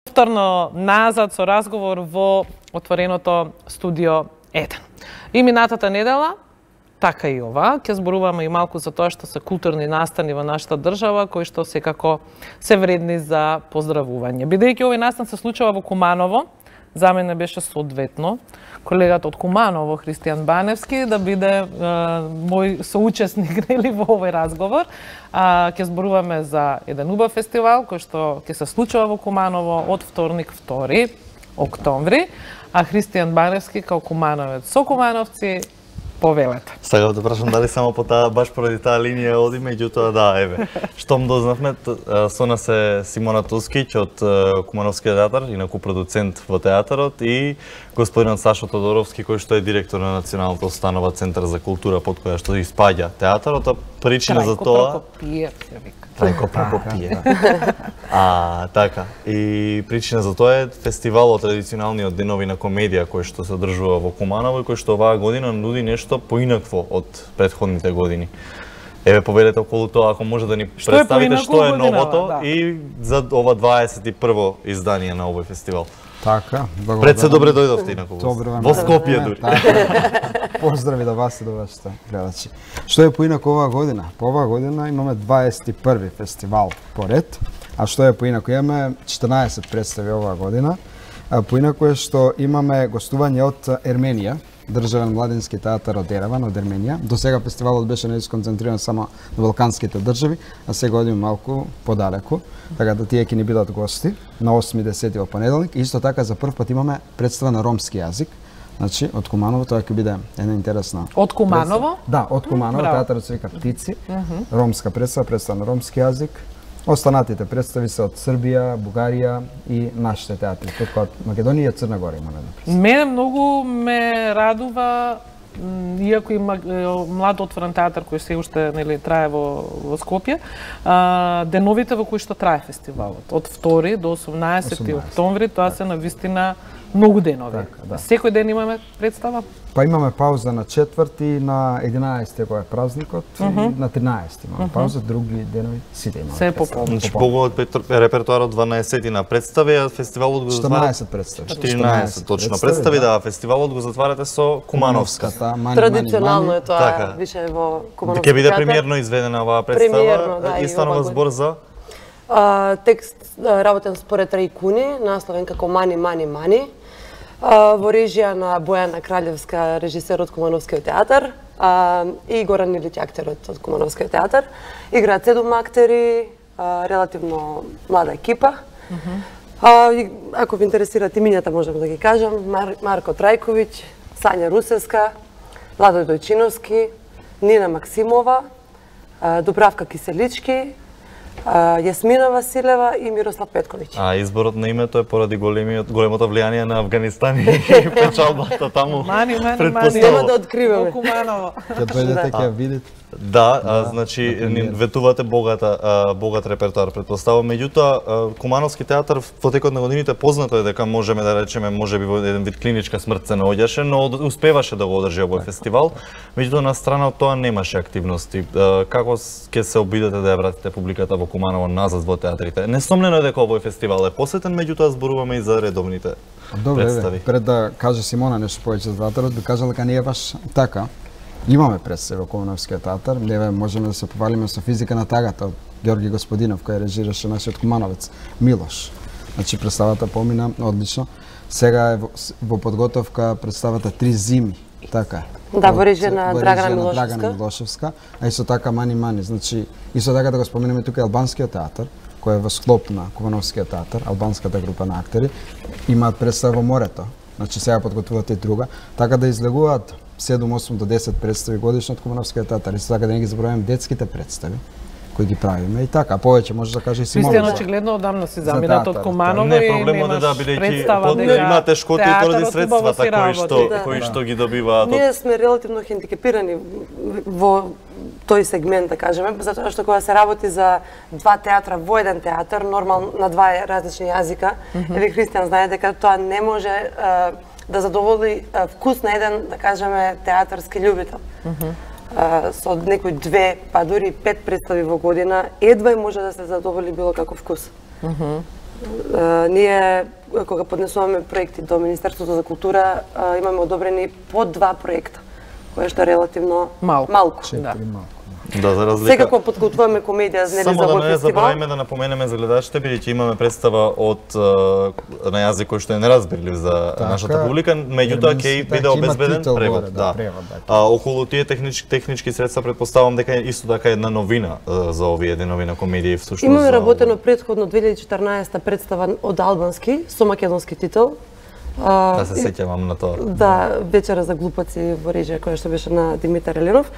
повторно назад со разговор во отвореното студио 1. И минатата недела, така и ова, ќе зборуваме и малку за тоа што се културни настани во нашата држава, кои што секако се вредни за поздравување. Бидејќи овој настан се случува во Куманово, за мене беше соодветно колегата од Куманово, Христијан Баневски, да биде мој соучесник нели во овој разговор. Ќе зборуваме за еден убав фестивал кој што ќе се случува во Куманово од вторник 2 октомври, а Христијан Баневски као кумановец со кумановци повелете. Сакав да прашам дали само по таа, баш поради таа линија оди, меѓутоа да, еве. Штом дознавме, со нас е Симона Тускиќ од Кумановскиот театар, инаку продуцент во театарот, и господинот Сашо Тодоровски, кој што е директор на Националната установа Центар за култура, под која што испаѓа театарот, а причина за тоа... Трајко Прокопиев. Така. И причина за тоа е фестивалот, традиционалниот денови на комедија кој што се одржува во Куманово и кој што оваа година нуди нешто поинакво од претходните години. Еве, повелете околу тоа, ако може да ни представите што е новото и за ова 21-во издание на овој фестивал. Така, благодарам. Пред се добре дојдовте инаку. Во Скопје дури. Поздрави да вас и до вашите гледачи. Што е поинако оваа година? По оваа година имаме 21-ви фестивал поред, а што е поинако? Имаме 14 представи оваа година. Поинако е што имаме гостување од Ерменија, државен младински театар од Ереван, од Ерменија. До сега фестивалот беше не сконцентриран само на балканските држави, а сега одиме малку подалеку, така да тие ќе ни бидат гости на 8-10 во понеделник. Исто така за прв пат имаме представа на ромски јазик. Значи, од Куманово, тоа ќе биде една интересна. Од Куманово? Да, од Куманово, театарот се вика Птици, ромска представа на ромски јазик. Останатите представи се од Србија, Бугарија и нашите театри, како од Македонија и Црна Гора имаме една представа. Мене многу ме радува, иако има млад отворен театар кој се уште нели трае во Скопје, деновите во кои што трае фестивалот, од 2 до 18 октомври, тоа се навистина многу денови. Секој ден имаме представа? Па имаме пауза на 4 на 11 кој е празникот, и на 13 имаме пауза, други денови сите имаме. Се пополно. Значи поголот репертоарот 12 на представи, а фестивалот го затварате 14 представи. 14 точно представи, да, фестивалот го затварате со Кумановска. Традиционално е тоа, више во Кумановски театар. Ќе биде премиерно изведена оваа представа, истанува збор за текст работен според Рајкуни, насловен како Мани, Мани, Мани, во режија на Бојана Краљевска, режисер од Кумановскиот театар, и Горан Илиќ, актерот од Кумановскиот театар. Играат 7 актери, релативно млада екипа. Ако ви интересираат имињата, можам да ги кажам: Марко Трајковиќ, Сања Русевска, Владо Дојчиновски, Нина Максимова, Дубравка Киселички, Јасмина Василева и Мирослав Петковиќ. Изборот на името е поради големото влијание на Афганистан и печалбата таму. Мани, нема да откриваме. Ќе дојдете, ќе видите. Да, значи ветувате богат репертоар, претпоставувам. Меѓутоа, Кумановски театар во текот на годините познато е дека можеме да речеме, можеби во еден вид клиничка смрт се наоѓаше, но успеваше да го одржи овој фестивал. Меѓутоа, на страна од тоа немаше активности. Како ќе се обидете да ја вратите публиката во Куманово назад во театрите? Несомнено е дека овој фестивал е посетен, меѓутоа зборуваме и за редовните представи. Пред да каже Симона нешто повеќе за театарот, би кажал дека не е баш така. Имаме представи во Кумановскиот театар, леве можеме да се повалиме со Физика на тагата од Ѓорги Господинов, кој режираше нашиот кумановец Милош. Значи представата помина одлично. Сега е во подготовка представата Три зими, така. Да, во режија на Драгана Милошевска, а исто така Мани Мани. Значи исто така да го споменеме тука Албанскиот театар, кој е во склоп на Кумановскиот театар, албанската група на актери, имаат представа во морето. Значи сега подготвуваат и друга, така да излегуваат 7-8 до 10 представи годишно од Кумановскиот театар. Исто така да не ги забораваме детските представи кои ги правиме и така, повеќе може да каже и Симона. Христијан очигледно одамна си заминат од Куманово и проблемот е да бидејќи имате шкоти поради средствата кои што ги добиваат. Ние сме релативно хендикепирани во тој сегмент, да кажеме, затоа што кога се работи за два театра во еден театар, нормално на два различни јазика, еве Христијан знае дека тоа не може да задоволи вкус на еден, да кажеме, театарски љубител. Со некои 2, па дури 5 представи во година, едва и може да се задоволи било каков вкус. Ние, кога поднесуваме проекти до Министерството за култура, имаме одобрени по 2 проекта, кое што е релативно малку. Да. Да, за разлика. Секако подкултуваме комедија за Само овој да не фестивал. забравиме да напоменеме за гледачите, бидејќи имаме представа на јазик кој што е неразбирлив за нашата публика, меѓутоа ќе биде обезбеден превод. Да. Околу тие технички средства претпоставам дека исто така една новина за овие денови на комедија всушност. Имаме работено претходно 2014 представа од албански со македонски титул. Да се сеќавам на тоа. Да, вечера за глупаци во режија која што беше на Димитар Еленов.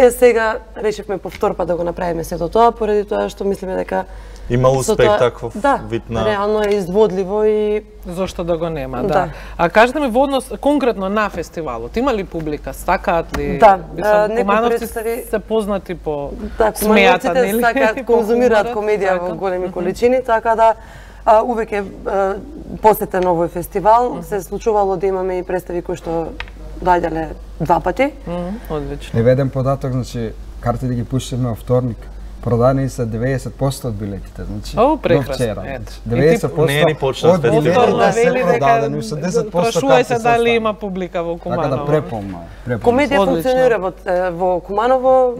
Сега решивме повтор пат да го направиме сето тоа, поради тоа што мислиме дека има успех таков вид на... Да, реално е изводливо и... Зошто да го нема, да. А кажете ми во однос конкретно на фестивалот, има ли публика, стакаат ли? Да, кумановци представи... се познати по да, смејата, нели? Да, сакаат, конзумираат комедија во големи количини, така да увек е посетен овој фестивал. Се случувало да имаме и представи кои што доаѓале 2 пати. Одлично. Еведен податок, значи, картите ги пуштивме во вторник. Продадени се 90% од билетите, значи. О, прекрасно. Вчера. Ето. 90% Не е ни почнат од билетите Повторно се вели продадени, дека со 10% прашувај се карти дали останали. има публика во Куманово. Така да преполно е. Комедија Одлично. функционира во Куманово,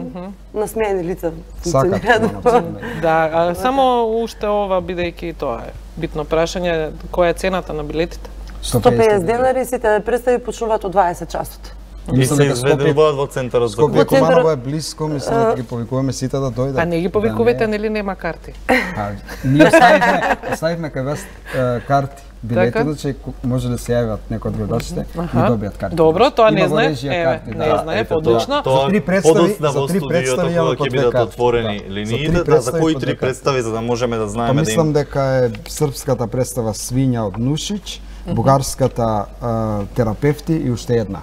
насмеени лица Сакат функционираат. Куманово. Да, само уште ова, бидејќи тоа е битно прашање, која е цената на билетите? 150 денари, сите представи почнуваат од 20 часот. И се изведуваат во центарот за Скопје култура. Куманово е близко, мислам дека ги повикуваме сите да дојдат. А не ги повикувате, нели нема карти? Ние оставивме кај вас карти. Билети, значи може да се јават некои од гледачите и добијат карти. Добро, тоа Има не во знае. режија Еве, карти, не да. знае, одлично. За три представи- подоцна за во три студиото представи кога имаме ќе по две бидат карти, отворени да. За линиите, три за представи кои по три две карти. представи за да можеме да знаеме да Мислам им... дека е српската представа Свиња од Нушич, бугарската терапевти и уште една.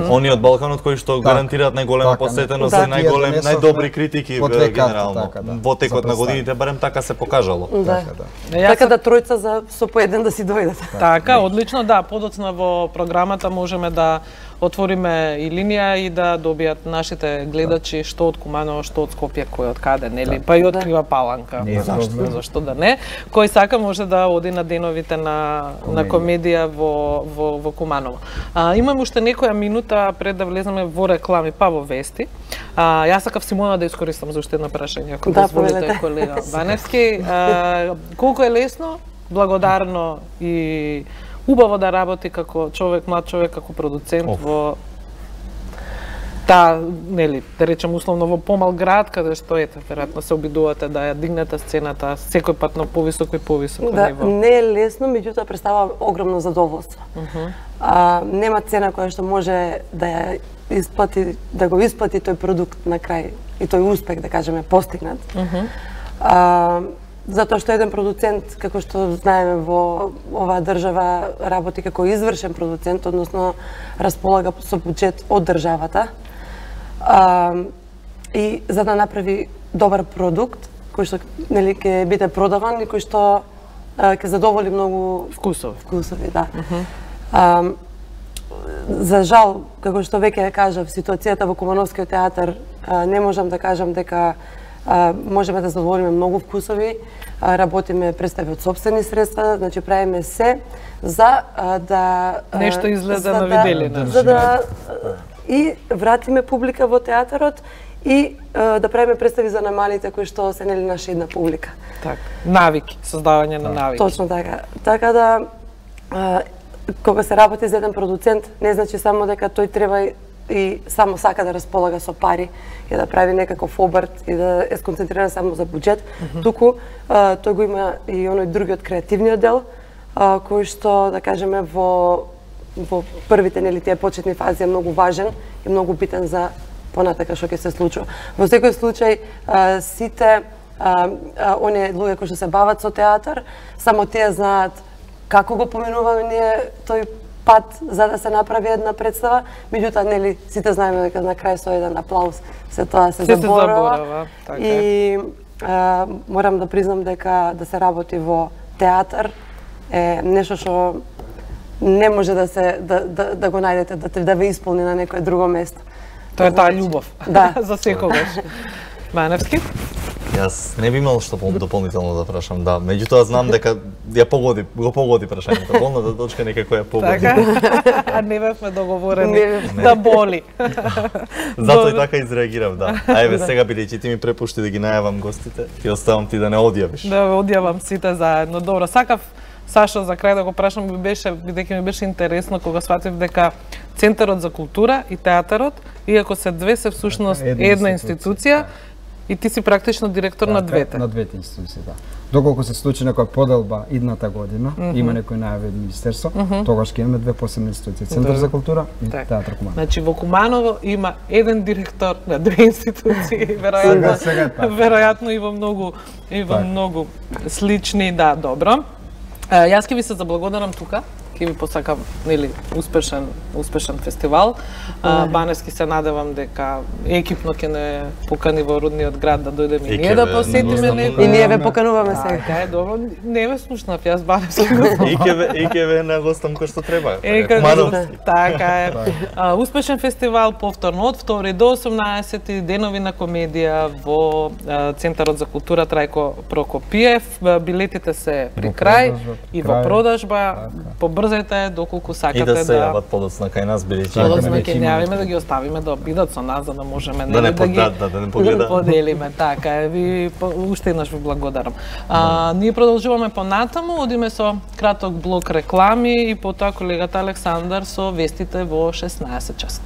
Они од Балканот кои што гарантираат најголема така, посетеност да, и најголем, тие најдобри критики по две карти, генерално. така, да, Во текот за на годините барем така се покажало. Да. Јас Така да тројца за со по еден да си дојдат. Така, одлично, да, подоцна во програмата можеме да отвориме и линија и да добијат нашите гледачи што од Куманово, што од Скопје, кој од каде, нели, па и од Крива Паланка. Не е проблем. Зашто да не? Кој сака може да оди на деновите на комедија во Куманово. Имаме уште некоја минута пред да влеземе во реклами, па во вести. Јас сакав Симона да искористам за уште едно прашање, ако Да, дозволите, повелете. колега Баневски. Колку е лесно, благодарно и убаво да работи како човек, млад човек, како продуцент во нели, да речем условно во помал град, каде што ете, веројатно се обидувате да ја дигнете сцената секој пат на повисоко и повисоко Да, ниво. не е лесно, меѓутоа представува огромно задоволство. Нема цена која што може да ја исплати, да го исплати тој продукт на крај и тој успех, да кажеме, постигнат. Затоа што еден продуцент, како што знаеме во оваа држава, работи како извршен продуцент, односно располага со буџет од државата. И за да направи добар продукт, кој што нели ќе биде продаван и кој што ќе задоволи многу вкусови, да. За жал, како што веќе кажав, ситуацијата во Кумановскиот театар, не можам да кажам дека можеме да задоволиме многу вкусови, работиме представи од сопствени средства, значи правиме се за да Нешто излезе за на виделина. За да и вратиме публика во театарот и да правиме представи за намалите кои што се нели наша една публика. Така, навики, создавање на навики. Точно така. Така да кога се работи за еден продуцент, не значи само дека тој треба и само сака да располага со пари и да прави некаков обрт и да е сконцентриран само за буџет, туку тој го има и оној другиот креативниот дел, кој што, да кажеме, во првите нели тие почетни фази е многу важен и многу битен за понатака што ќе се случува. Во секој случај сите оние луѓе кои што се бават со театар, само тие знаат како го поминуваме ние тој пат за да се направи една представа, меѓутоа нели сите знаеме дека на крај со еден аплауз се тоа се заборава. Така. И морам да признам дека да се работи во театар е нешто што не може да го најдете, да ве исполни на некое друго место. Тоа е таа љубов. Да. За секогаш. Баневски? Јас не би имал што дополнително да прашам, да. Меѓутоа знам дека го погоди прашањето. Болната точка некако ја погоди. Така? А не бевме договорени да боли. Затоа и така изреагирав, да. А еве сега бидејќи ти ми препушти да ги најавам гостите, ќе оставам ти да не одјавиш. Да одјавам сите заедно. Добро, сакав Сашо за крај да го прашам, бидејќи ми беше интересно кога сватив дека Центарот за култура и театарот, иако се две, се всушност една институција, и ти си практично директор на двете. На двете институции, да. Доколку се случи некоја поделба идната година, има некој најави од министерство, тогаш ќе имаме две посебни институции, Центар за култура и Театар Куманово. Значи во Куманово има еден директор на две институции, веројатно и во многу слични, да, добро. Јас ќе ви се заблагодарам тука, ќе ви посакам нели успешен фестивал. Баневски се надевам дека екипно ќе не покани во родниот град да дојдеме и ние да посетиме него. И ние ве покануваме сега. Така е, добро. Не ве слушнав јас Баневски. И ќе ве нагостам кој што треба. Кумановски. Така е. Успешен фестивал повторно од 2 до 18 денови на комедија во Центарот за култура Трајко Прокопиев. Билетите се при крај и во продажба. Побрзајте доколку сакате и да се јават подоцна кај нас, бидејќи подоцна ќе јавиме да ги оставиме да бидат со нас за да можеме да не поделиме. Така, ви уште еднаш ви благодарам. Ние продолжуваме понатаму, одиме со краток блок реклами и потоа колегата Александар со вестите во 16 часот.